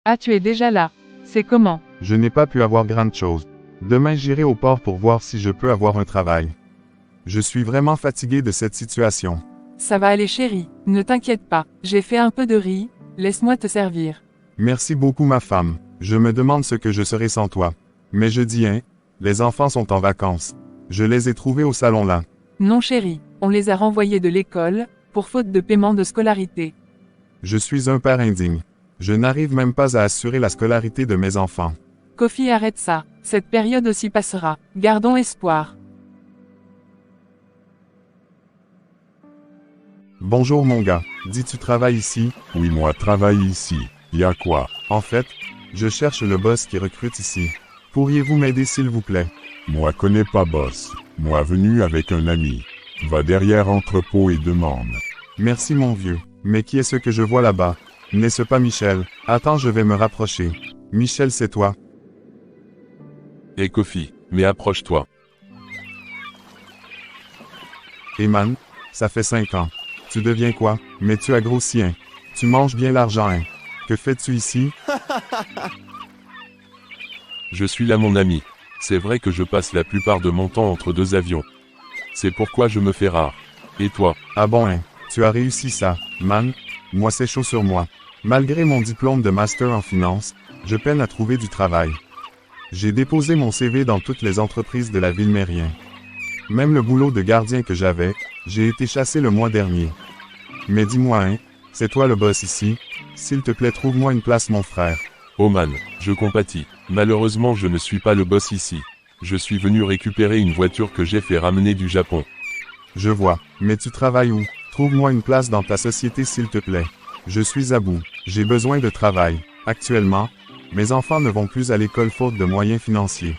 Ah, tu es déjà là. C'est comment? Je n'ai pas pu avoir grande chose. Demain j'irai au port pour voir si je peux avoir un travail. Je suis vraiment fatigué de cette situation. Ça va aller chérie, ne t'inquiète pas, j'ai fait un peu de riz, laisse-moi te servir. Merci beaucoup ma femme. Je me demande ce que je serais sans toi. Mais je dis hein, les enfants sont en vacances. Je les ai trouvés au salon là. Non chérie, on les a renvoyés de l'école, pour faute de paiement de scolarité. Je suis un père indigne. Je n'arrive même pas à assurer la scolarité de mes enfants. Kofi, arrête ça, cette période aussi passera, gardons espoir. Bonjour mon gars, dis tu travailles ici? Oui, moi travaille ici. Y a quoi? En fait, je cherche le boss qui recrute ici. Pourriez-vous m'aider s'il vous plaît? Moi connais pas boss. Moi venu avec un ami. Va derrière entrepôt et demande. Merci mon vieux. Mais qui est ce que je vois là-bas? N'est-ce pas Michel? Attends, je vais me rapprocher. Michel, c'est toi? Hé Kofi, mais approche-toi. Eman, ça fait 5 ans. Tu deviens quoi? Mais tu as grossi hein. Tu manges bien l'argent hein. Que fais-tu ici? Je suis là mon ami. C'est vrai que je passe la plupart de mon temps entre deux avions. C'est pourquoi je me fais rare. Et toi? Ah bon hein, tu as réussi ça, man. Moi c'est chaud sur moi. Malgré mon diplôme de master en finance, je peine à trouver du travail. J'ai déposé mon CV dans toutes les entreprises de la ville Mérien. Même le boulot de gardien que j'avais, j'ai été chassé le mois dernier. Mais dis-moi hein, c'est toi le boss ici? S'il te plaît trouve-moi une place mon frère. Oh man, je compatis. Malheureusement je ne suis pas le boss ici. Je suis venu récupérer une voiture que j'ai fait ramener du Japon. Je vois, mais tu travailles où? Trouve-moi une place dans ta société s'il te plaît. Je suis à bout, j'ai besoin de travail. Actuellement, mes enfants ne vont plus à l'école faute de moyens financiers.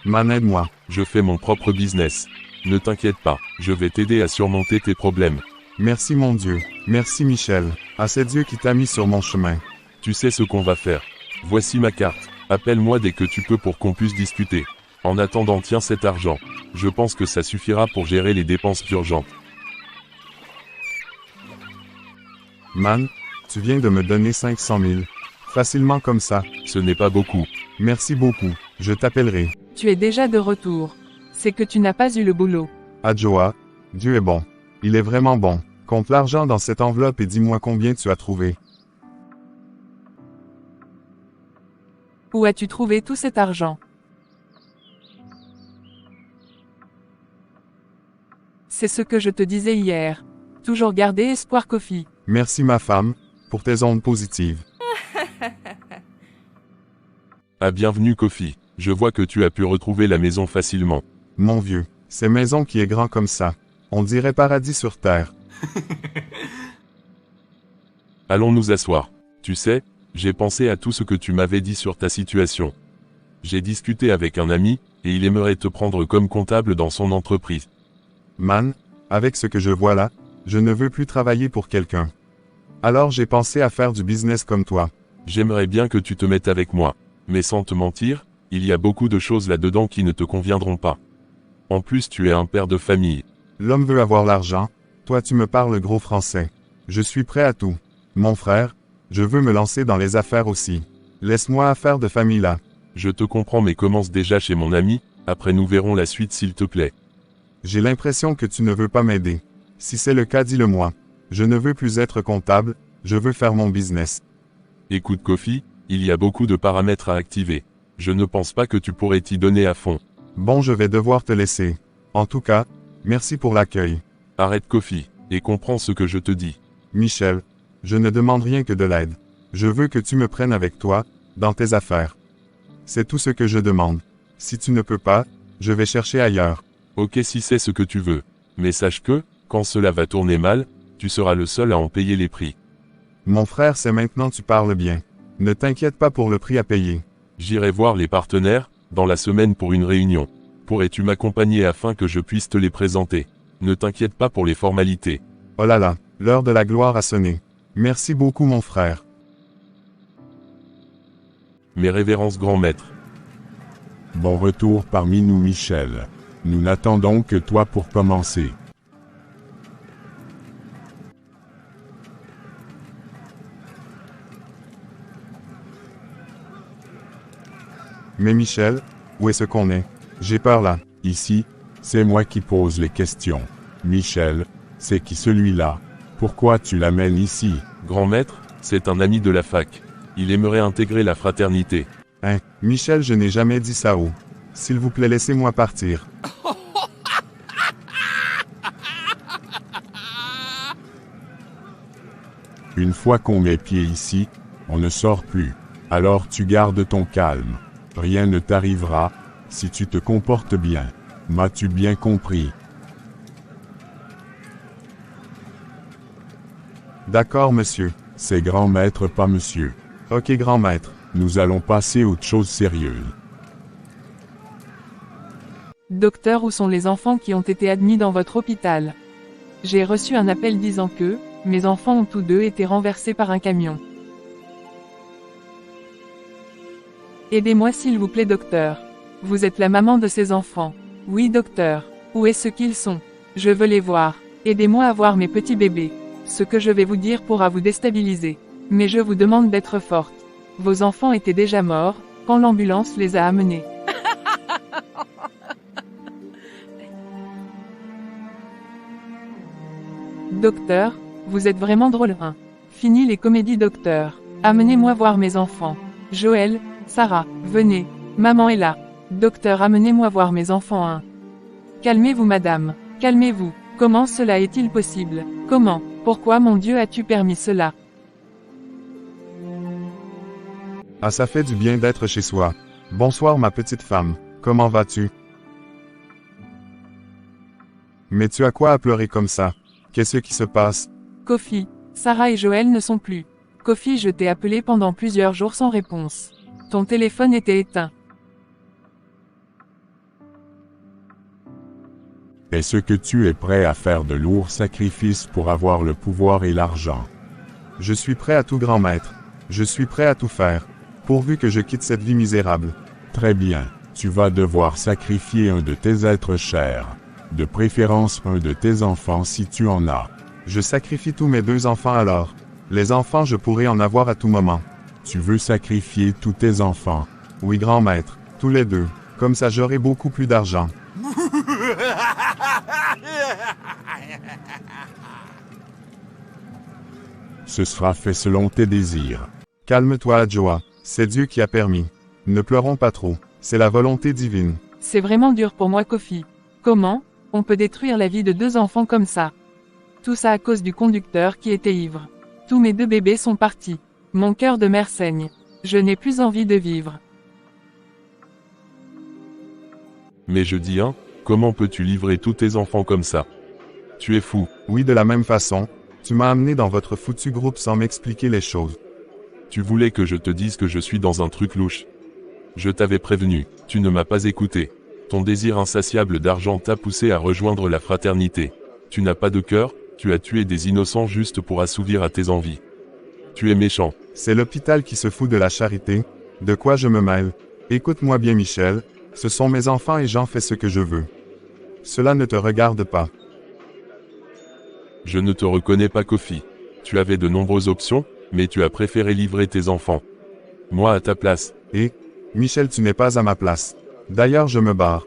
Man, aide-moi. Je fais mon propre business. Ne t'inquiète pas, je vais t'aider à surmonter tes problèmes. Merci mon Dieu, merci Michel. Ah c'est Dieu qui t'a mis sur mon chemin. Tu sais ce qu'on va faire. Voici ma carte. Appelle-moi dès que tu peux pour qu'on puisse discuter. En attendant tiens cet argent. Je pense que ça suffira pour gérer les dépenses urgentes. Man, tu viens de me donner 500 000. Facilement comme ça. Ce n'est pas beaucoup. Merci beaucoup, je t'appellerai. Tu es déjà de retour. C'est que tu n'as pas eu le boulot. Adjoa, Dieu est bon. Il est vraiment bon. Compte l'argent dans cette enveloppe et dis-moi combien tu as trouvé. Où as-tu trouvé tout cet argent? C'est ce que je te disais hier. Toujours garder espoir Kofi. Merci ma femme, pour tes ondes positives. Ah bienvenue Kofi. Je vois que tu as pu retrouver la maison facilement. Mon vieux, c'est maison qui est grand comme ça. On dirait paradis sur terre. Allons nous asseoir. Tu sais, j'ai pensé à tout ce que tu m'avais dit sur ta situation. J'ai discuté avec un ami, et il aimerait te prendre comme comptable dans son entreprise. Man, avec ce que je vois là, je ne veux plus travailler pour quelqu'un. Alors j'ai pensé à faire du business comme toi. J'aimerais bien que tu te mettes avec moi. Mais sans te mentir, il y a beaucoup de choses là-dedans qui ne te conviendront pas. En plus tu es un père de famille. L'homme veut avoir l'argent, toi tu me parles gros français. Je suis prêt à tout. Mon frère, je veux me lancer dans les affaires aussi. Laisse-moi affaire de famille là. Je te comprends mais commence déjà chez mon ami, après nous verrons la suite s'il te plaît. J'ai l'impression que tu ne veux pas m'aider. Si c'est le cas dis-le-moi. Je ne veux plus être comptable, je veux faire mon business. Écoute Kofi, il y a beaucoup de paramètres à activer. Je ne pense pas que tu pourrais t'y donner à fond. Bon je vais devoir te laisser. En tout cas, merci pour l'accueil. Arrête Kofi, et comprends ce que je te dis. Michel, je ne demande rien que de l'aide. Je veux que tu me prennes avec toi, dans tes affaires. C'est tout ce que je demande. Si tu ne peux pas, je vais chercher ailleurs. Ok si c'est ce que tu veux. Mais sache que, quand cela va tourner mal, tu seras le seul à en payer les prix. Mon frère c'est maintenant tu parles bien. Ne t'inquiète pas pour le prix à payer. J'irai voir les partenaires, dans la semaine pour une réunion. Pourrais-tu m'accompagner afin que je puisse te les présenter? Ne t'inquiète pas pour les formalités. Oh là là, l'heure de la gloire a sonné. Merci beaucoup mon frère. Mes révérences grand maître. Bon retour parmi nous Michel. Nous n'attendons que toi pour commencer. Mais Michel, où est-ce qu'on est? J'ai peur là. Ici, c'est moi qui pose les questions. Michel, c'est qui celui-là? Pourquoi tu l'amènes ici? Grand maître, c'est un ami de la fac. Il aimerait intégrer la fraternité. Hein, Michel, je n'ai jamais dit ça haut. S'il vous plaît, laissez-moi partir. Une fois qu'on met pied ici, on ne sort plus. Alors tu gardes ton calme. Rien ne t'arrivera, si tu te comportes bien. M'as-tu bien compris? D'accord, monsieur. C'est grand maître, pas monsieur. Ok, grand maître. Nous allons passer à autre chose sérieuse. Docteur, où sont les enfants qui ont été admis dans votre hôpital? J'ai reçu un appel disant que mes enfants ont tous deux été renversés par un camion. Aidez-moi s'il vous plaît, docteur. Vous êtes la maman de ces enfants. Oui, docteur. Où est-ce qu'ils sont? Je veux les voir. Aidez-moi à voir mes petits bébés. Ce que je vais vous dire pourra vous déstabiliser. Mais je vous demande d'être forte. Vos enfants étaient déjà morts quand l'ambulance les a amenés. Docteur, vous êtes vraiment drôle, hein. Fini les comédies, docteur. Amenez-moi voir mes enfants. Joël, Sarah, venez. Maman est là. Docteur, amenez-moi voir mes enfants, hein. Calmez-vous, madame. Calmez-vous. Comment cela est-il possible? Comment? Pourquoi, mon Dieu, as-tu permis cela? Ah, ça fait du bien d'être chez soi. Bonsoir, ma petite femme. Comment vas-tu? Mais tu as quoi à pleurer comme ça? Qu'est-ce qui se passe? Kofi, Sarah et Joël ne sont plus. Kofi, je t'ai appelé pendant plusieurs jours sans réponse. Ton téléphone était éteint. Est-ce que tu es prêt à faire de lourds sacrifices pour avoir le pouvoir et l'argent? Je suis prêt à tout, grand maître. Je suis prêt à tout faire, pourvu que je quitte cette vie misérable. Très bien, tu vas devoir sacrifier un de tes êtres chers. De préférence un de tes enfants si tu en as. Je sacrifie tous mes 2 enfants alors. Les enfants, je pourrais en avoir à tout moment. Tu veux sacrifier tous tes enfants? Oui, grand maître, tous les 2. Comme ça j'aurai beaucoup plus d'argent. Ce sera fait selon tes désirs. Calme-toi, Adjoa. C'est Dieu qui a permis. Ne pleurons pas trop. C'est la volonté divine. C'est vraiment dur pour moi, Kofi. Comment on peut détruire la vie de 2 enfants comme ça? Tout ça à cause du conducteur qui était ivre. Tous mes 2 bébés sont partis. Mon cœur de mère saigne. Je n'ai plus envie de vivre. Mais je dis hein, comment peux-tu livrer tous tes enfants comme ça? Tu es fou. Oui, de la même façon, tu m'as amené dans votre foutu groupe sans m'expliquer les choses. Tu voulais que je te dise que je suis dans un truc louche. Je t'avais prévenu, tu ne m'as pas écouté. Ton désir insatiable d'argent t'a poussé à rejoindre la fraternité. Tu n'as pas de cœur, tu as tué des innocents juste pour assouvir à tes envies. Tu es méchant. C'est l'hôpital qui se fout de la charité. De quoi je me mêle? Écoute-moi bien, Michel. Ce sont mes enfants et j'en fais ce que je veux. Cela ne te regarde pas. Je ne te reconnais pas, Kofi. Tu avais de nombreuses options, mais tu as préféré livrer tes enfants. Moi à ta place. Et, Michel, tu n'es pas à ma place. D'ailleurs, je me barre.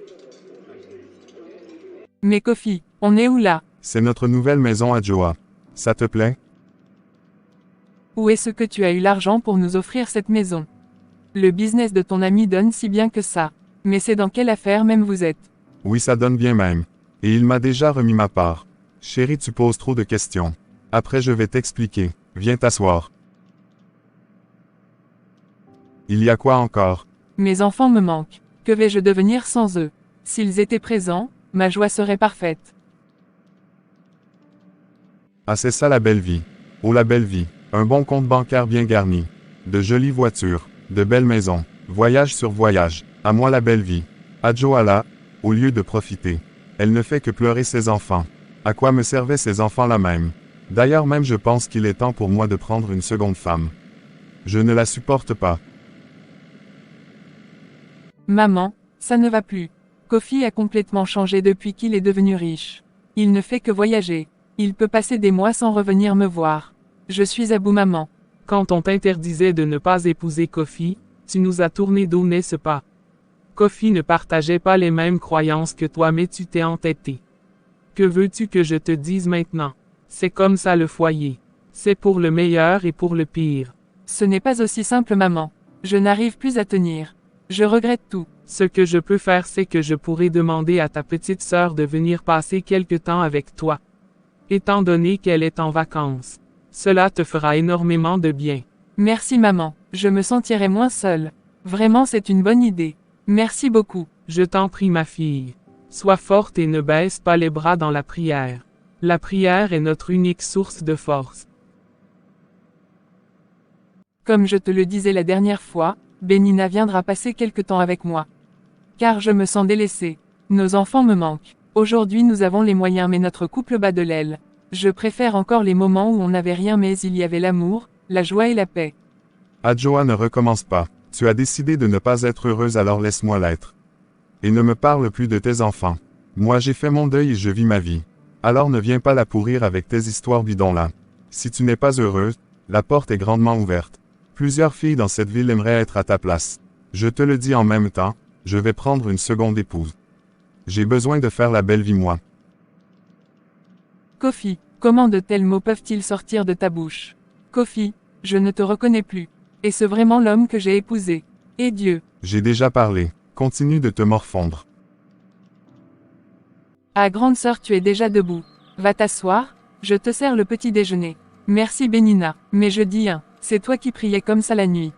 Mais Kofi, on est où là? C'est notre nouvelle maison à Joa. Ça te plaît? Où est-ce que tu as eu l'argent pour nous offrir cette maison? Le business de ton ami donne si bien que ça. Mais c'est dans quelle affaire même vous êtes? Oui, ça donne bien même. Et il m'a déjà remis ma part. Chérie, tu poses trop de questions. Après, je vais t'expliquer. Viens t'asseoir. Il y a quoi encore? Mes enfants me manquent. Que vais-je devenir sans eux? S'ils étaient présents, ma joie serait parfaite. Ah, c'est ça la belle vie. Oh, la belle vie. Un bon compte bancaire bien garni. De jolies voitures. De belles maisons. Voyage sur voyage. À moi la belle vie. À Joala, au lieu de profiter. Elle ne fait que pleurer ses enfants. À quoi me servaient ces enfants-là même? D'ailleurs même je pense qu'il est temps pour moi de prendre une seconde femme. Je ne la supporte pas. Maman, ça ne va plus. Kofi a complètement changé depuis qu'il est devenu riche. Il ne fait que voyager. Il peut passer des mois sans revenir me voir. Je suis à bout, maman. Quand on t'interdisait de ne pas épouser Kofi, tu nous as tourné dos, n'est-ce pas? Kofi ne partageait pas les mêmes croyances que toi mais tu t'es entêté. Que veux-tu que je te dise maintenant? C'est comme ça le foyer. C'est pour le meilleur et pour le pire. Ce n'est pas aussi simple, maman. Je n'arrive plus à tenir. Je regrette tout. Ce que je peux faire c'est que je pourrais demander à ta petite sœur de venir passer quelque temps avec toi. Étant donné qu'elle est en vacances. Cela te fera énormément de bien. Merci maman, je me sentirai moins seule. Vraiment c'est une bonne idée. Merci beaucoup. Je t'en prie ma fille. Sois forte et ne baisse pas les bras dans la prière. La prière est notre unique source de force. Comme je te le disais la dernière fois, Benina viendra passer quelque temps avec moi. Car je me sens délaissée. Nos enfants me manquent. Aujourd'hui nous avons les moyens mais notre couple bat de l'aile. Je préfère encore les moments où on n'avait rien mais il y avait l'amour, la joie et la paix. Adjoa, ne recommence pas. Tu as décidé de ne pas être heureuse, alors laisse-moi l'être. Et ne me parle plus de tes enfants. Moi j'ai fait mon deuil et je vis ma vie. Alors ne viens pas la pourrir avec tes histoires bidons-là. Si tu n'es pas heureuse, la porte est grandement ouverte. Plusieurs filles dans cette ville aimeraient être à ta place. Je te le dis en même temps, je vais prendre une seconde épouse. J'ai besoin de faire la belle vie moi. Kofi, comment de tels mots peuvent-ils sortir de ta bouche? Kofi, je ne te reconnais plus. Est-ce vraiment l'homme que j'ai épousé? Et Dieu? J'ai déjà parlé. Continue de te morfondre. Ah grande sœur, tu es déjà debout. Va t'asseoir, je te sers le petit déjeuner. Merci Benina, mais je dis c'est toi qui priais comme ça la nuit.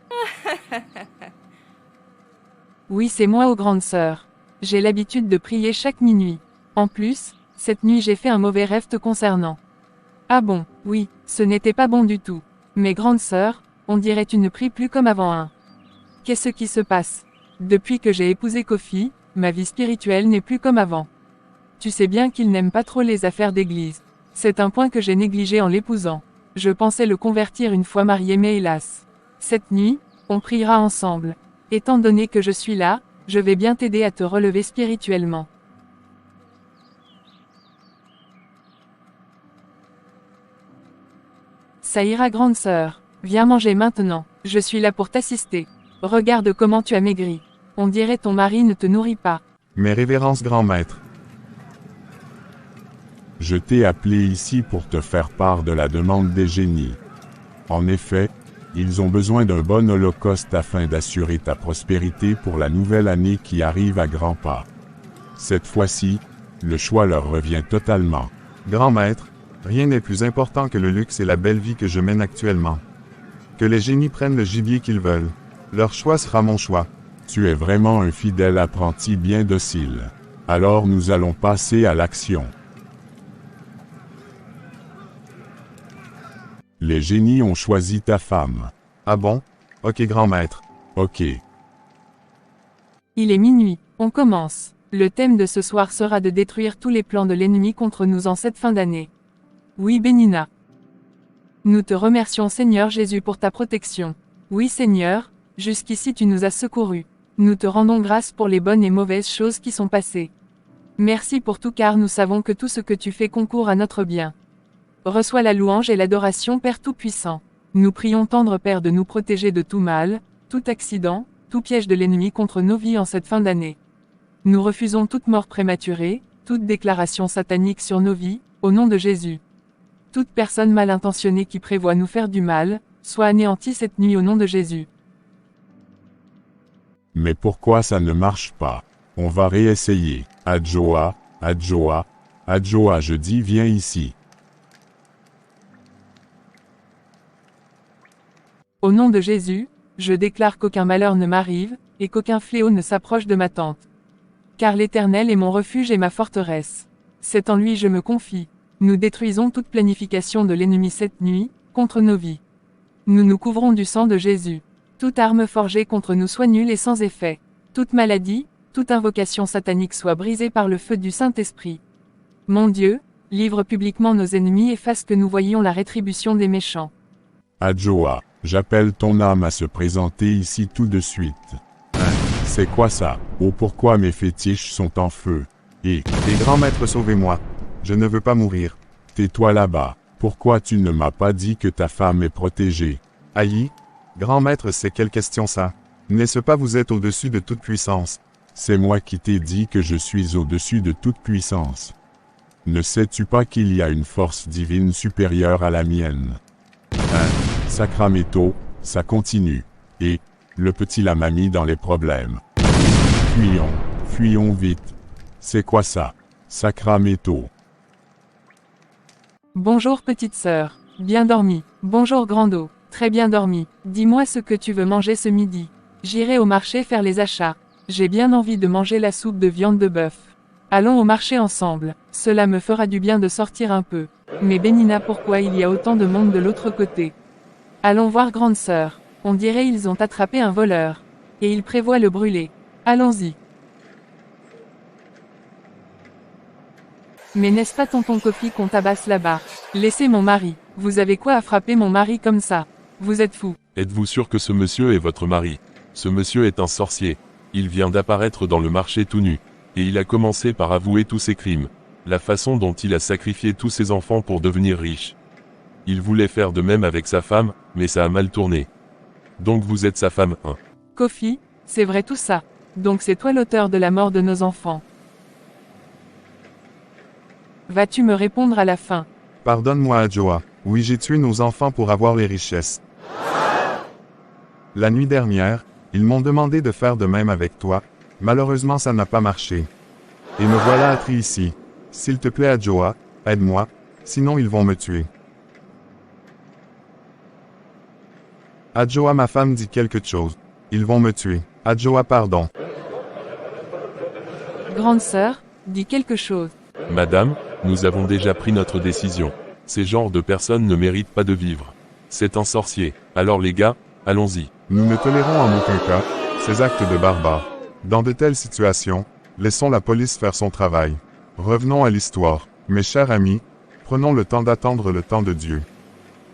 Oui, c'est moi, ô grande sœur. J'ai l'habitude de prier chaque minuit. En plus, cette nuit j'ai fait un mauvais rêve te concernant. Ah bon, oui, ce n'était pas bon du tout. Mais grande sœur, on dirait tu ne pries plus comme avant. Qu'est-ce qui se passe? Depuis que j'ai épousé Kofi, ma vie spirituelle n'est plus comme avant. Tu sais bien qu'il n'aime pas trop les affaires d'église. C'est un point que j'ai négligé en l'épousant. Je pensais le convertir une fois marié mais hélas. Cette nuit, on priera ensemble. Étant donné que je suis là, je vais bien t'aider à te relever spirituellement. Ça ira grande sœur. Viens manger maintenant, je suis là pour t'assister. Regarde comment tu as maigri. On dirait ton mari ne te nourrit pas. Mes révérences grand maître. Je t'ai appelé ici pour te faire part de la demande des génies. En effet, ils ont besoin d'un bon holocauste afin d'assurer ta prospérité pour la nouvelle année qui arrive à grands pas. Cette fois-ci, le choix leur revient totalement. Grand maître, rien n'est plus important que le luxe et la belle vie que je mène actuellement. Que les génies prennent le gibier qu'ils veulent. Leur choix sera mon choix. Tu es vraiment un fidèle apprenti bien docile. Alors nous allons passer à l'action. Les génies ont choisi ta femme. Ah bon? Ok grand maître. Ok. Il est minuit, on commence. Le thème de ce soir sera de détruire tous les plans de l'ennemi contre nous en cette fin d'année. Oui Benina. Nous te remercions Seigneur Jésus pour ta protection. Oui Seigneur, jusqu'ici tu nous as secourus. Nous te rendons grâce pour les bonnes et mauvaises choses qui sont passées. Merci pour tout car nous savons que tout ce que tu fais concourt à notre bien. Reçois la louange et l'adoration Père Tout-Puissant. Nous prions tendre Père de nous protéger de tout mal, tout accident, tout piège de l'ennemi contre nos vies en cette fin d'année. Nous refusons toute mort prématurée, toute déclaration satanique sur nos vies, au nom de Jésus. Toute personne mal intentionnée qui prévoit nous faire du mal, soit anéantie cette nuit au nom de Jésus. Mais pourquoi ça ne marche pas? On va réessayer. Adjoa, Adjoa, Adjoa, je dis viens ici. Au nom de Jésus, je déclare qu'aucun malheur ne m'arrive, et qu'aucun fléau ne s'approche de ma tente. Car l'Éternel est mon refuge et ma forteresse. C'est en lui je me confie. Nous détruisons toute planification de l'ennemi cette nuit, contre nos vies. Nous nous couvrons du sang de Jésus. Toute arme forgée contre nous soit nulle et sans effet. Toute maladie, toute invocation satanique soit brisée par le feu du Saint-Esprit. Mon Dieu, livre publiquement nos ennemis et fasse que nous voyions la rétribution des méchants. Adjoa, j'appelle ton âme à se présenter ici tout de suite. C'est quoi ça? Oh pourquoi mes fétiches sont en feu? Et Les grands maîtres sauvez-moi. Je ne veux pas mourir. tais-toi là-bas. Pourquoi tu ne m'as pas dit que ta femme est protégée? Aïe. Grand maître, c'est quelle question ça? N'est-ce pas vous êtes au-dessus de toute puissance? C'est moi qui t'ai dit que je suis au-dessus de toute puissance. Ne sais-tu pas qu'il y a une force divine supérieure à la mienne? Sacramento, ça continue. Et, le petit l'a mis dans les problèmes. Fuyons vite. C'est quoi ça? Sacramento. Bonjour petite sœur. Bien dormi. Bonjour Grando. Très bien dormi. Dis-moi ce que tu veux manger ce midi. J'irai au marché faire les achats. J'ai bien envie de manger la soupe de viande de bœuf. Allons au marché ensemble. Cela me fera du bien de sortir un peu. Mais Benina, pourquoi il y a autant de monde de l'autre côté? Allons voir grande sœur. On dirait ils ont attrapé un voleur. Et ils prévoient le brûler. Allons-y. Mais n'est-ce pas tonton Kofi qu'on tabasse là-bas? Laissez mon mari. Vous avez quoi à frapper mon mari comme ça? Vous êtes fou. Êtes-vous sûr que ce monsieur est votre mari? Ce monsieur est un sorcier. Il vient d'apparaître dans le marché tout nu. Et il a commencé par avouer tous ses crimes. La façon dont il a sacrifié tous ses enfants pour devenir riche. Il voulait faire de même avec sa femme, mais ça a mal tourné. Donc vous êtes sa femme, hein? Kofi, c'est vrai tout ça. Donc c'est toi l'auteur de la mort de nos enfants. Vas-tu me répondre à la fin? Pardonne-moi Adjoa. Oui, j'ai tué nos enfants pour avoir les richesses. La nuit dernière, ils m'ont demandé de faire de même avec toi. Malheureusement, ça n'a pas marché. Et me voilà attris ici. S'il te plaît Adjoa, aide-moi, sinon ils vont me tuer. Adjoa, ma femme dit quelque chose. Ils vont me tuer. Adjoa, pardon. Grande sœur, dis quelque chose. Madame, nous avons déjà pris notre décision. Ces genres de personnes ne méritent pas de vivre. C'est un sorcier. Alors les gars, allons-y. Nous ne tolérons en aucun cas ces actes de barbares. Dans de telles situations, laissons la police faire son travail. Revenons à l'histoire. Mes chers amis, prenons le temps d'attendre le temps de Dieu.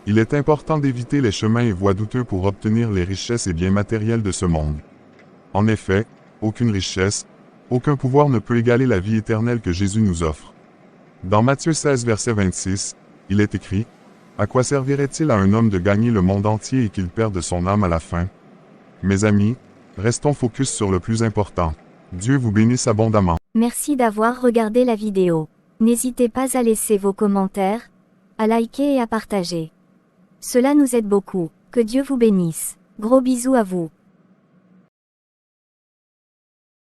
Il est important d'éviter les chemins et voies douteux pour obtenir les richesses et biens matériels de ce monde. En effet, aucune richesse, aucun pouvoir ne peut égaler la vie éternelle que Jésus nous offre. Dans Matthieu 16 verset 26, il est écrit « À quoi servirait-il à un homme de gagner le monde entier et qu'il perde son âme à la fin ?» Mes amis, restons focus sur le plus important. Dieu vous bénisse abondamment. Merci d'avoir regardé la vidéo. N'hésitez pas à laisser vos commentaires, à liker et à partager. Cela nous aide beaucoup. Que Dieu vous bénisse. Gros bisous à vous.